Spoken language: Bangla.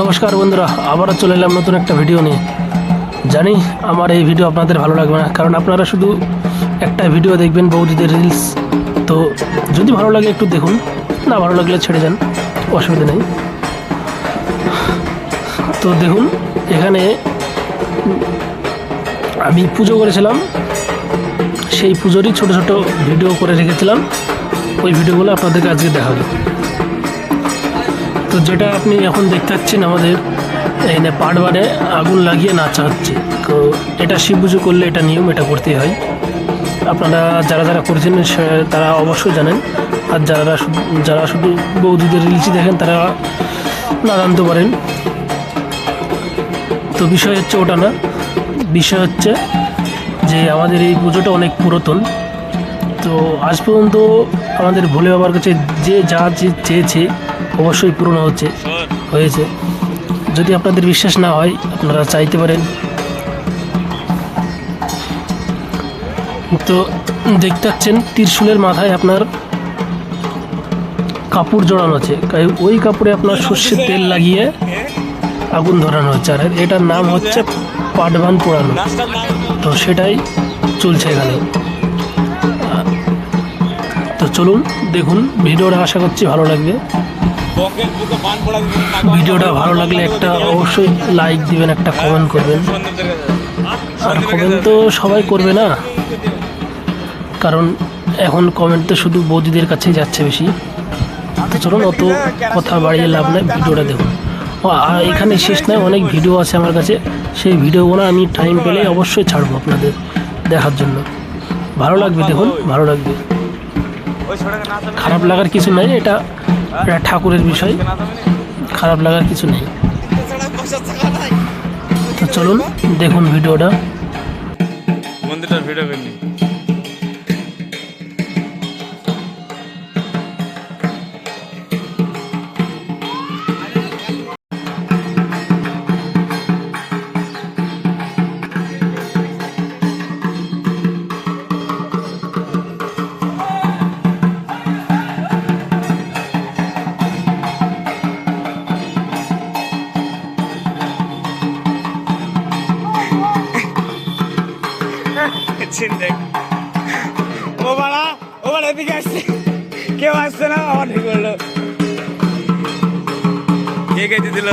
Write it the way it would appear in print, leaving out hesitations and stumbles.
নমস্কার বন্ধুরা, আবারও চলে এলাম নতুন একটা ভিডিও নিয়ে। জানি আমার এই ভিডিও আপনাদের ভালো লাগবে না, কারণ আপনারা শুধু একটা ভিডিও দেখবেন বৌদিদের রিলস। তো যদি ভালো লাগে একটু দেখুন, না ভালো লাগলে ছেড়ে যান, অসুবিধা নেই। তো দেখুন, এখানে আমি পুজো করেছিলাম, সেই পুজোরই ছোট ছোট ভিডিও করে রেখেছিলাম। ওই ভিডিওগুলো আপনাদেরকে আজকে দেখাবো। তো যেটা আপনি এখন দেখতে পাচ্ছেন, আমাদের এখানে পাটবারে আগুন লাগিয়ে নাচা হচ্ছে। তো এটা শিব পুজো করলে এটা নিয়ম, এটা করতেই হয়। আপনারা যারা যারা করেছেন তারা অবশ্যই জানেন, আর যারা শুধু বৌদিদের রিলসই দেখেন তারা না জানতে পারেন। তো বিষয় হচ্ছে ওটা না, বিষয় হচ্ছে যে আমাদের এই পুজোটা অনেক পুরাতন। তো আজ পর্যন্ত আমাদের ভোলে বাবার কাছে যে যা চেয়েছে অবশ্যই পূরণ হয়েছে। যদি আপনাদের বিশ্বাস না হয়, আপনারা চাইতে পারেন। তো দেখতে পাচ্ছেন ত্রিশূলের মাথায় আপনার কাপড় জড়ানো আছে, ওই কাপড়ে আপনার সর্ষের তেল লাগিয়ে আগুন ধরানো হচ্ছে, আর এটার নাম হচ্ছে পাটবান পোড়ানো। তো সেটাই চলছে এখানে। তো চলুন দেখুন ভিডিওটা, আশা করছি ভালো লাগবে। ভিডিওটা ভালো লাগলে একটা অবশ্যই লাইক দিবেন, একটা কমেন্ট করবেন। আর কমেন্ট তো সবাই করবে না, কারণ এখন কমেন্ট তো শুধু বৌদিদের কাছেই যাচ্ছে বেশি। তো চলুন, অত কথা বাড়িয়ে লাভ নেই, ভিডিওটা দেখুন। আর এখানে শেষ নয়, অনেক ভিডিও আছে আমার কাছে, সেই ভিডিওগুলো আমি টাইম পেলে অবশ্যই ছাড়বো আপনাদের দেখার জন্য। ভালো লাগবে, দেখুন ভালো লাগবে, খারাপ লাগার কিছু নাই। এটা ঠাকুরের বিষয়, খারাপ লাগার কিছু নেই। তো চলুন দেখুন ভিডিওটা। মন্দিরটার ভিডিও করিনি। ও বাড়া এদিকে আসছে, কেউ আসছে না, আমার ঠিক করলো। কে গেছে দিল।